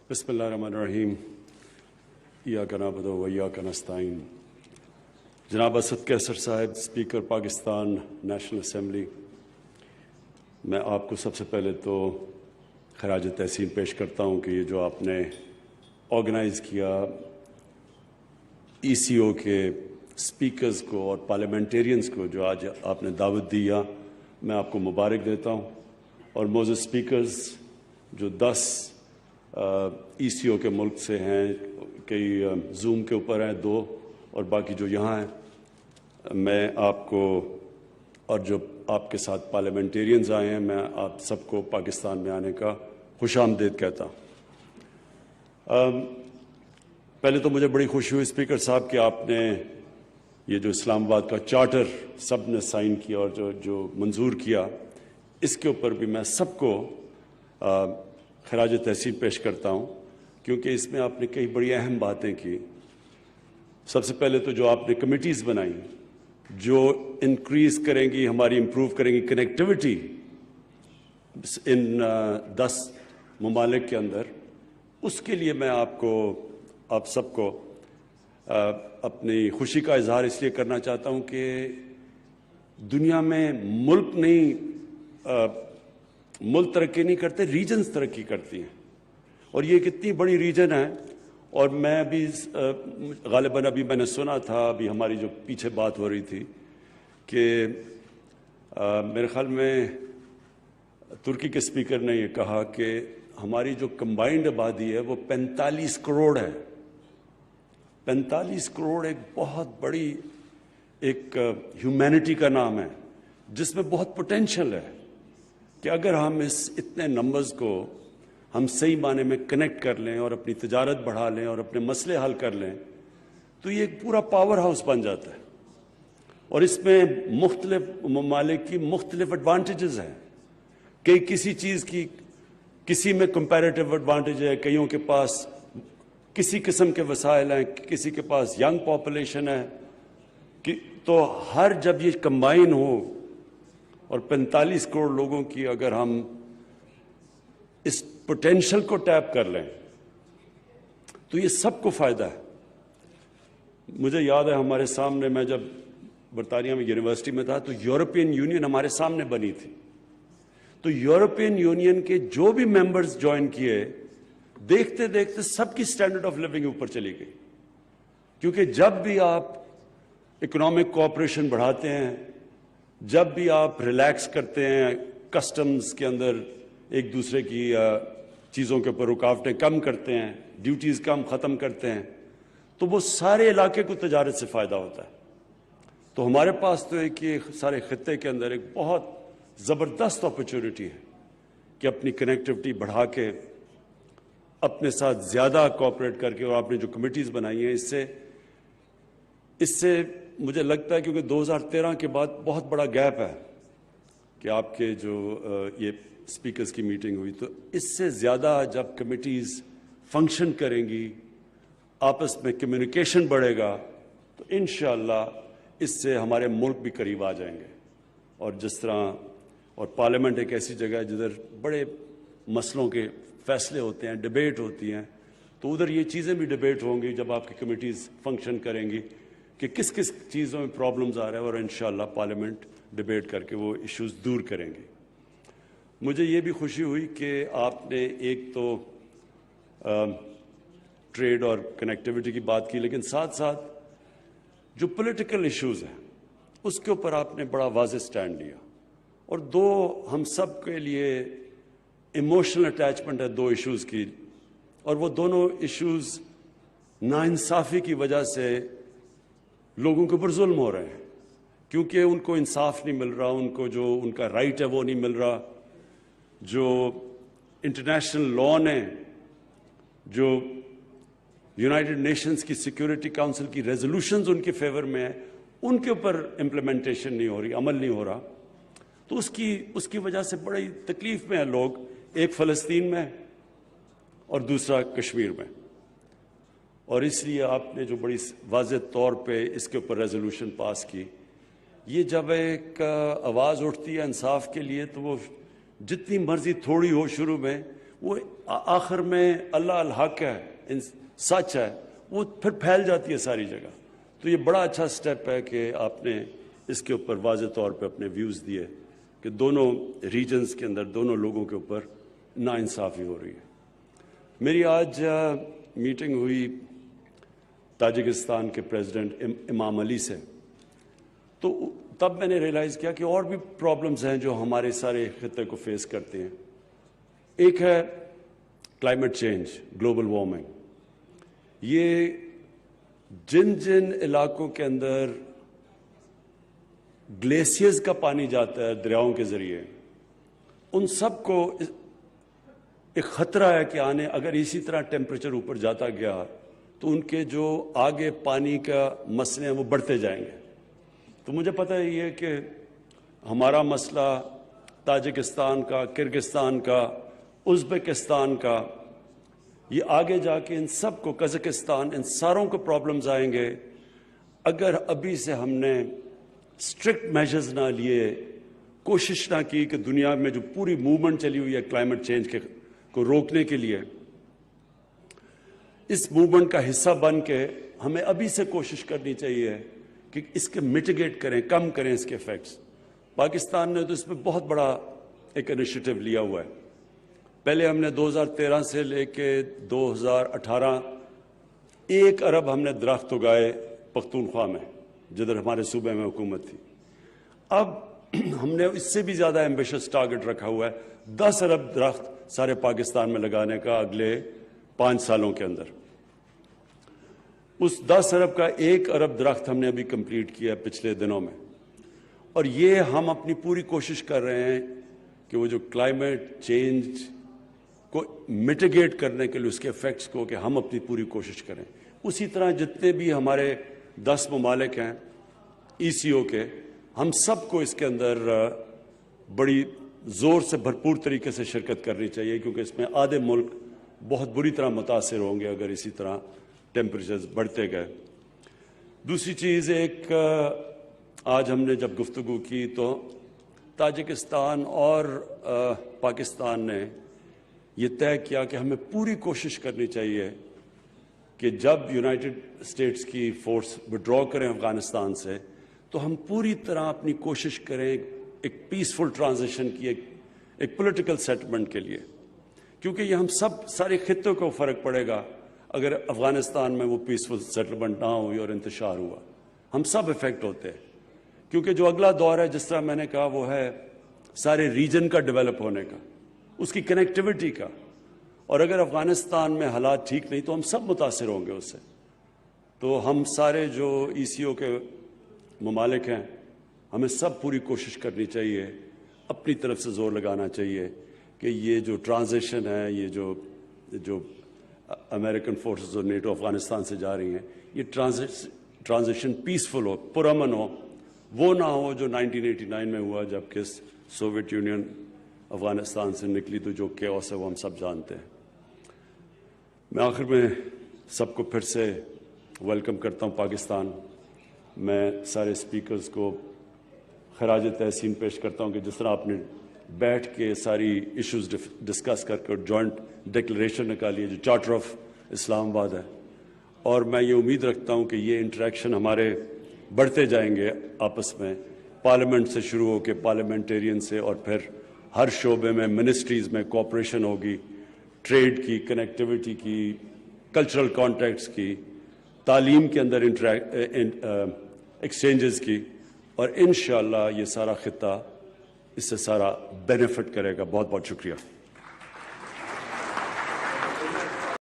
بسم اللہ الرحمن الرحیم ایاک نعبد و ایاک نستعین. جناب اسد کیسر صاحب، اسپیکر پاکستان نیشنل اسمبلی، میں آپ کو سب سے پہلے تو خراج تحسین پیش کرتا ہوں کہ یہ جو آپ نے آرگنائز کیا ای سی او کے اسپیکرز کو اور پارلیمنٹیرینز کو جو آج آپ نے دعوت دیا، میں آپ کو مبارک دیتا ہوں. اور موزز اسپیکرز جو 10 ای سی او کے ملک سے ہیں، کئی زوم کے اوپر ہیں 2 اور باقی جو یہاں ہیں، میں آپ کو اور جو آپ کے ساتھ پارلیمنٹیرینز آئے ہیں، میں آپ سب کو پاکستان میں آنے کا خوش آمدید کہتا ہوں. پہلے تو مجھے بڑی خوشی ہوئی اسپیکر صاحب کہ آپ نے یہ جو اسلام آباد کا چارٹر سب نے سائن کیا اور جو منظور کیا، اس کے اوپر بھی میں سب کو خراج تحسین پیش کرتا ہوں، کیونکہ اس میں آپ نے کئی بڑی اہم باتیں کی. سب سے پہلے تو جو آپ نے کمیٹیز بنائیں جو انکریز کریں گی، ہماری امپروو کریں گی کنیکٹیوٹی ان 10 ممالک کے اندر، اس کے لیے میں آپ سب کو اپنی خوشی کا اظہار اس لیے کرنا چاہتا ہوں کہ دنیا میں ملک ترقی نہیں کرتے، ریجنز ترقی کرتی ہیں. اور یہ کتنی بڑی ریجن ہے. اور میں بھی غالباً ابھی میں نے سنا تھا، ابھی ہماری جو پیچھے بات ہو رہی تھی کہ میرے خیال میں ترکی کے اسپیکر نے یہ کہا کہ ہماری جو کمبائنڈ آبادی ہے وہ 45 کروڑ ہے. 45 کروڑ ایک بہت بڑی ایک ہیومینٹی کا نام ہے، جس میں بہت پوٹینشل ہے کہ اگر ہم اتنے نمبرز کو ہم صحیح معنی میں کنیکٹ کر لیں اور اپنی تجارت بڑھا لیں اور اپنے مسئلے حل کر لیں تو یہ ایک پورا پاور ہاؤس بن جاتا ہے. اور اس میں مختلف ممالک کی مختلف ایڈوانٹیجز ہیں. کسی چیز کی کسی میں کمپیریٹیو ایڈوانٹیج ہے، کئیوں کے پاس کسی قسم کے وسائل ہیں، کسی کے پاس ینگ پاپولیشن ہے. تو جب یہ کمبائن ہو اور 45 کروڑ لوگوں کی اگر ہم اس پوٹینشل کو ٹیپ کر لیں تو یہ سب کو فائدہ ہے. مجھے یاد ہے ہمارے سامنے، میں جب برطانیہ میں یونیورسٹی میں تھا تو یورپین یونین ہمارے سامنے بنی تھی. تو یورپین یونین کے جو بھی ممبرز جوائن کیے، دیکھتے دیکھتے سب کی سٹینڈرڈ آف لیونگ اوپر چلی گئی. کیونکہ جب بھی آپ اکنامک کوآپریشن بڑھاتے ہیں، جب بھی آپ ریلیکس کرتے ہیں، کسٹمز کے اندر ایک دوسرے کی چیزوں کے اوپر رکاوٹیں کم کرتے ہیں، ڈیوٹیز کم ختم کرتے ہیں، تو وہ سارے علاقے کو تجارت سے فائدہ ہوتا ہے. تو ہمارے پاس تو ایک یہ سارے خطے کے اندر ایک بہت زبردست اپرچونٹی ہے کہ اپنی کنیکٹیوٹی بڑھا کے اپنے ساتھ زیادہ کوآپریٹ کر کے، اور آپ نے جو کمیٹیز بنائی ہیں اس سے مجھے لگتا ہے، کیونکہ 2013 کے بعد بہت بڑا گیپ ہے کہ آپ کے جو یہ اسپیکرز کی میٹنگ ہوئی، تو اس سے زیادہ جب کمیٹیز فنکشن کریں گی، آپس میں کمیونیکیشن بڑھے گا، تو انشاءاللہ اس سے ہمارے ملک بھی قریب آ جائیں گے. اور جس طرح اور پارلیمنٹ ایک ایسی جگہ ہے جدھر بڑے مسئلوں کے فیصلے ہوتے ہیں، ڈیبیٹ ہوتی ہیں، تو ادھر یہ چیزیں بھی ڈیبیٹ ہوں گی جب آپ کی کمیٹیز فنکشن کریں گی کہ کس چیزوں میں پرابلمز آ رہے ہیں، اور انشاءاللہ پارلیمنٹ ڈیبیٹ کر کے وہ ایشوز دور کریں گی. مجھے یہ بھی خوشی ہوئی کہ آپ نے ایک تو ٹریڈ اور کنیکٹیوٹی کی بات کی، لیکن ساتھ ساتھ جو پولیٹیکل ایشوز ہیں اس کے اوپر آپ نے بڑا واضح سٹینڈ لیا. اور 2 ہم سب کے لیے ایموشنل اٹیچمنٹ ہے 2 ایشوز کی، اور وہ دونوں ایشوز ناانصافی کی وجہ سے لوگوں کے اوپر ظلم ہو رہے ہیں، کیونکہ ان کو انصاف نہیں مل رہا، ان کو جو ان کا رائٹ ہے وہ نہیں مل رہا. جو انٹرنیشنل لاء نے، جو یونائٹڈ نیشنز کی سیکیورٹی کاؤنسل کی ریزولوشنز ان کے فیور میں ہیں، ان کے اوپر امپلیمنٹیشن نہیں ہو رہی، عمل نہیں ہو رہا. تو اس کی وجہ سے بڑی تکلیف میں ہیں لوگ، ایک فلسطین میں اور دوسرا کشمیر میں. اور اس لیے آپ نے جو بڑی واضح طور پہ اس کے اوپر ریزولوشن پاس کی، یہ جب ایک آواز اٹھتی ہے انصاف کے لیے تو وہ جتنی مرضی تھوڑی ہو شروع میں، وہ آخر میں اللہ الحق ہے، سچ ہے، وہ پھر پھیل جاتی ہے ساری جگہ. تو یہ بڑا اچھا سٹیپ ہے کہ آپ نے اس کے اوپر واضح طور پہ اپنے ویوز دیے کہ دونوں ریجنز کے اندر دونوں لوگوں کے اوپر ناانصافی ہو رہی ہے. میری آج میٹنگ ہوئی تاجکستان کے پریزیڈنٹ امام علی سے، تو تب میں نے ریئلائز کیا کہ اور بھی پرابلمز ہیں جو ہمارے سارے خطے کو فیس کرتے ہیں. ایک ہے کلائمیٹ چینج، گلوبل وارمنگ. یہ جن علاقوں کے اندر گلیشیئرز کا پانی جاتا ہے دریاؤں کے ذریعے، ان سب کو ایک خطرہ ہے کہ اگر اسی طرح ٹیمپریچر اوپر جاتا گیا تو ان کے جو آگے پانی کا مسئلے ہیں وہ بڑھتے جائیں گے. تو مجھے پتہ ہے یہ کہ ہمارا مسئلہ تاجکستان کا، کرگستان کا، ازبکستان کا، یہ آگے جا کے ان سب کو، قزاقستان، ان ساروں کو پرابلمز آئیں گے اگر ابھی سے ہم نے اسٹرکٹ میجرز نہ لیے، کوشش نہ کی کہ دنیا میں جو پوری موومنٹ چلی ہوئی ہے کلائمیٹ چینج کو روکنے کے لیے، اس موومنٹ کا حصہ بن کے ہمیں ابھی سے کوشش کرنی چاہیے کہ اس کے میٹیگیٹ کریں، کم کریں اس کے ایفیکٹس. پاکستان نے تو اس میں بہت بڑا ایک انیشیٹو لیا ہوا ہے. پہلے ہم نے 2013 سے لے کے 2018 1 ارب ہم نے درخت اگائے پختونخوا میں، جدھر ہمارے صوبے میں حکومت تھی. اب ہم نے اس سے بھی زیادہ ایمبیشس ٹارگٹ رکھا ہوا ہے 10 ارب درخت سارے پاکستان میں لگانے کا اگلے 5 سالوں کے اندر. اس 10 ارب کا 1 ارب درخت ہم نے ابھی کمپلیٹ کیا پچھلے دنوں میں. اور یہ ہم اپنی پوری کوشش کر رہے ہیں کہ وہ جو کلائمیٹ چینج کو میٹیگیٹ کرنے کے لیے اس کے ایفیکٹس کو کہ ہم اپنی پوری کوشش کریں. اسی طرح جتنے بھی ہمارے 10 ممالک ہیں ECO کے، ہم سب کو اس کے اندر بڑی زور سے بھرپور طریقے سے شرکت کرنی چاہیے، کیونکہ اس میں آدھے ملک بہت بری طرح متاثر ہوں گے اگر اسی طرح ٹیمپریچرز بڑھتے گئے. دوسری چیز، ایک آج ہم نے جب گفتگو کی تو تاجکستان اور پاکستان نے یہ طے کیا کہ ہمیں پوری کوشش کرنی چاہیے کہ جب یونائٹڈ اسٹیٹس کی فورس وڈرا کریں افغانستان سے تو ہم پوری طرح اپنی کوشش کریں ایک پیسفل ٹرانزیشن کی، ایک پولیٹیکل سیٹلمنٹ کے لیے، کیونکہ یہ ہم سارے خطوں کو فرق پڑے گا اگر افغانستان میں وہ پیسفل سیٹلمنٹ نہ ہوئی اور انتشار ہوا. ہم سب افیکٹ ہوتے ہیں، کیونکہ جو اگلا دور ہے جس طرح میں نے کہا وہ ہے سارے ریجن کا ڈیولپ ہونے کا، اس کی کنیکٹیوٹی کا. اور اگر افغانستان میں حالات ٹھیک نہیں تو ہم سب متاثر ہوں گے اس سے. تو ہم سارے جو ECO کے ممالک ہیں، ہمیں سب پوری کوشش کرنی چاہیے، اپنی طرف سے زور لگانا چاہیے کہ یہ جو ٹرانزیشن ہے، یہ جو امریکن فورسز اور نیٹو افغانستان سے جا رہی ہیں، یہ ٹرانزیشن پیسفل ہو، پرامن ہو، وہ نہ ہو جو 1989 میں ہوا جب کہ سوویت یونین افغانستان سے نکلی تو جو کیوس ہے وہ ہم سب جانتے ہیں. میں آخر میں سب کو پھر سے ویلکم کرتا ہوں پاکستان. میں سارے اسپیکرز کو خراج تحسین پیش کرتا ہوں کہ جس طرح آپ نے بیٹھ کے ساری ایشوز ڈسکس کر کے جوائنٹ ڈکلریشن نکالی ہے جو چارٹر آف اسلام آباد ہے. اور میں یہ امید رکھتا ہوں کہ یہ انٹریکشن ہمارے بڑھتے جائیں گے آپس میں، پارلیمنٹ سے شروع ہو کے پارلیمنٹیرین سے، اور پھر ہر شعبے میں منسٹریز میں کوآپریشن ہوگی، ٹریڈ کی، کنیکٹیوٹی کی، کلچرل کانٹیکٹس کی، تعلیم کے اندر ایکسچینجز کی، اور انشاءاللہ یہ سارا خطہ اس سے سارا بینیفٹ کرے گا. بہت بہت شکریہ.